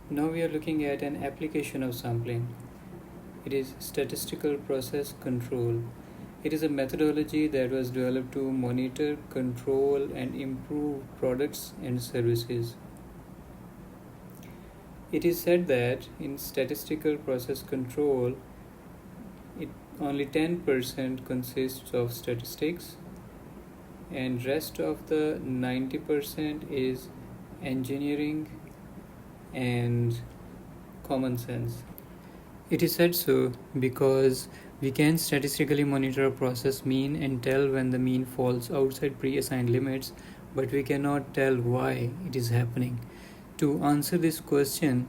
Now we are looking at an application of sampling. It is statistical process control. It is a methodology that was developed to monitor, control, and improve products and services. It is said that in statistical process control, only 10% consists of statistics, and rest of the 90% is engineering and common sense. It is said so because we can statistically monitor a process mean and tell when the mean falls outside pre-assigned limits, but we cannot tell why it is happening. To answer this question,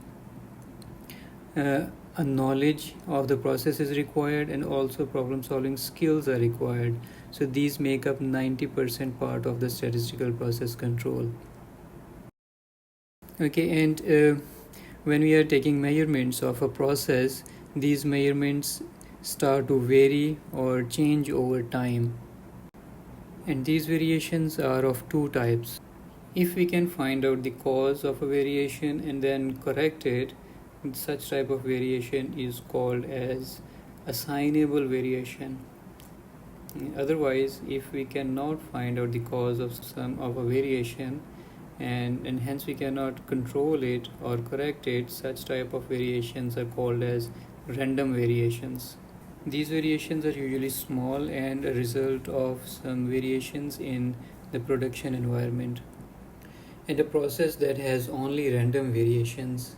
a knowledge of the process is required, and also problem solving skills are required. So these make up 90% part of the statistical process control. Okay, and when we are taking measurements of a process, these measurements start to vary or change over time. And these variations are of two types. If we can find out the cause of a variation and then correct it, such type of variation is called as assignable variation. Otherwise, if we cannot find out the cause of a variation, and hence we cannot control it or correct it, such type of variations are called as random variations. These variations are usually small and a result of some variations in the production environment. And a process that has only random variations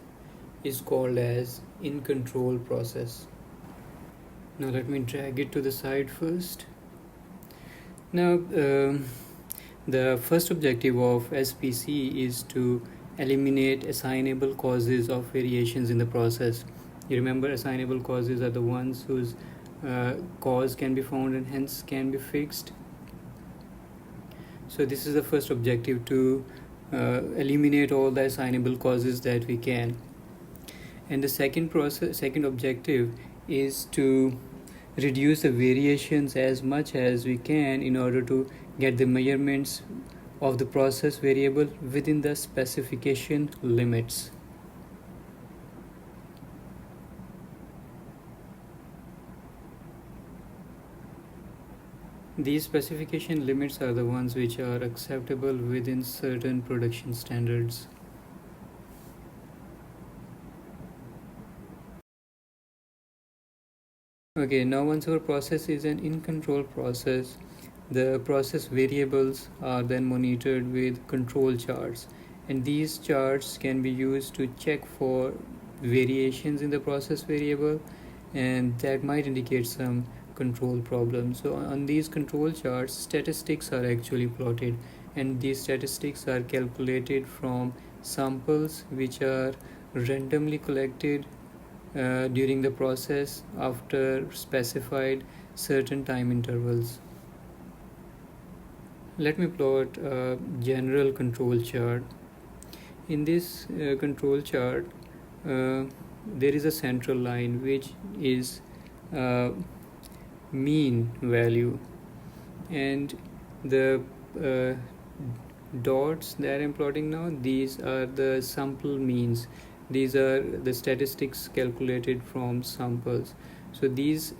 is called as in control process. Now let me drag it to the side first. Now the first objective of SPC is to eliminate assignable causes of variations in the process. You remember, assignable causes are the ones whose cause can be found and hence can be fixed. So this is the first objective, to eliminate all the assignable causes that we can. And the second objective is to reduce the variations as much as we can in order to get the measurements of the process variable within the specification limits. These specification limits are the ones which are acceptable within certain production standards. Okay, now once our process is an in-control process, the process variables are then monitored with control charts, and these charts can be used to check for variations in the process variable, and that might indicate some control problem. So on these control charts, statistics are actually plotted, and these statistics are calculated from samples which are randomly collected during the process after specified certain time intervals. Let me plot a general control chart. In this control chart, there is a central line which is mean value, and the dots that I'm plotting now, these are the sample means. These are the statistics calculated from samples. So these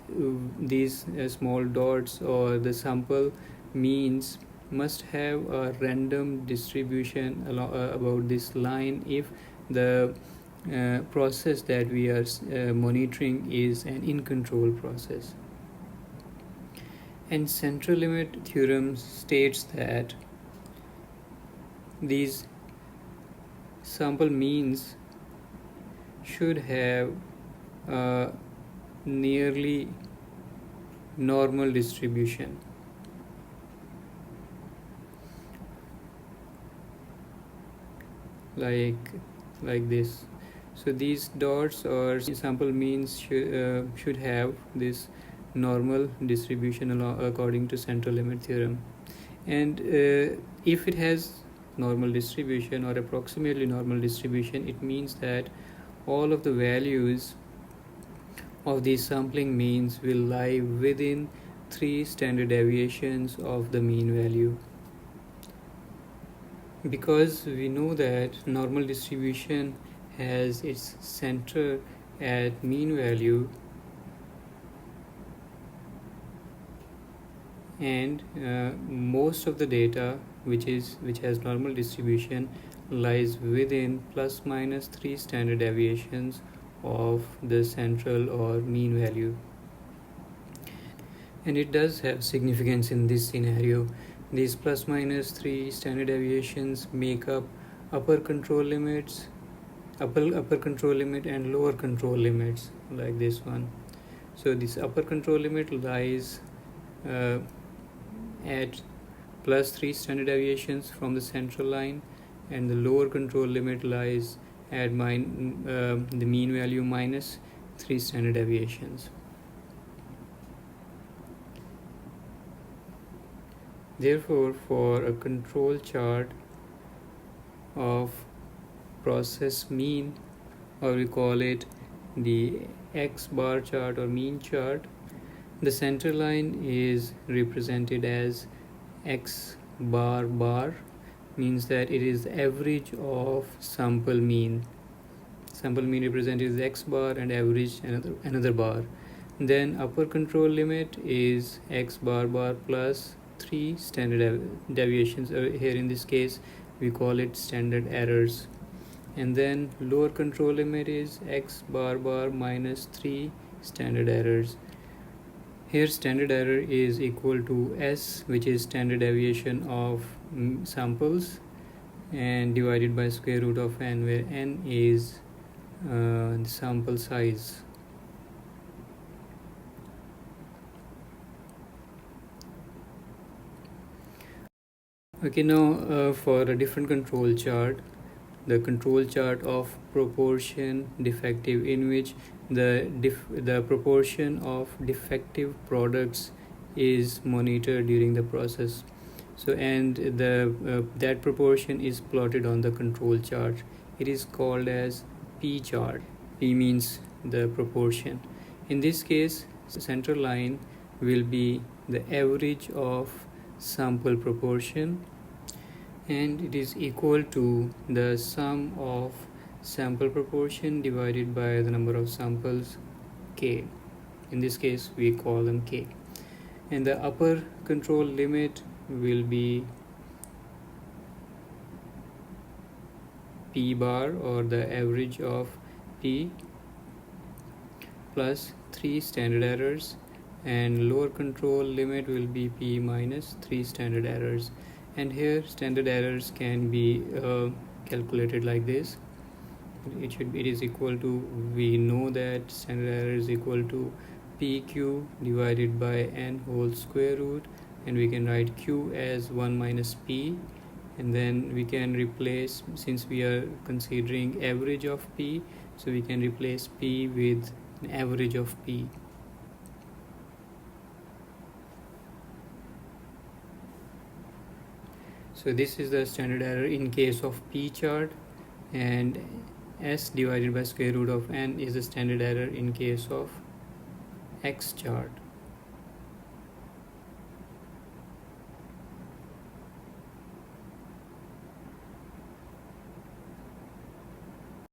small dots or the sample means must have a random distribution about this line if the process that we are monitoring is an in-control process. And central limit theorem states that these sample means should have a nearly normal distribution. Like this. So these dots or sample means should have this normal distribution according to central limit theorem. And if it has normal distribution or approximately normal distribution, it means that all of the values of these sampling means will lie within 3 standard deviations of the mean value. Because we know that normal distribution has its center at mean value, and most of the data which has normal distribution lies within plus minus 3 standard deviations of the central or mean value. And it does have significance in this scenario. These plus minus 3 standard deviations make up upper control limit and lower control limits, like this one. So this upper control limit lies at plus 3 standard deviations from the central line, and the lower control limit lies at the mean value minus 3 standard deviations. Therefore, for a control chart of process mean, or we call it the X bar chart or mean chart, the center line is represented as X bar bar, means that it is the average of sample mean. Sample mean represented as X bar and average another bar. Then upper control limit is X bar bar plus 3 standard deviations. Here in this case we call it standard errors. And then lower control limit is X bar bar minus 3 standard errors. Here standard error is equal to S, which is standard deviation of samples, and divided by square root of n, where n is the sample size. Okay, now for a different control chart, the control chart of proportion defective, in which the proportion of defective products is monitored during the process. So, and that proportion is plotted on the control chart. It is called as P chart. P means the proportion. In this case, center line will be the average of sample proportion, and it is equal to the sum of sample proportion divided by the number of samples, K. In this case we call them K. And the upper control limit will be P bar, or the average of P plus 3 standard errors, and lower control limit will be P minus 3 standard errors. And here standard errors can be calculated like this. It is equal to, we know that standard error is equal to PQ divided by n whole square root, and we can write Q as 1 minus P, and then we can replace, since we are considering average of P, so we can replace P with an average of P. So this is the standard error in case of P chart, and S divided by square root of n is the standard error in case of X chart.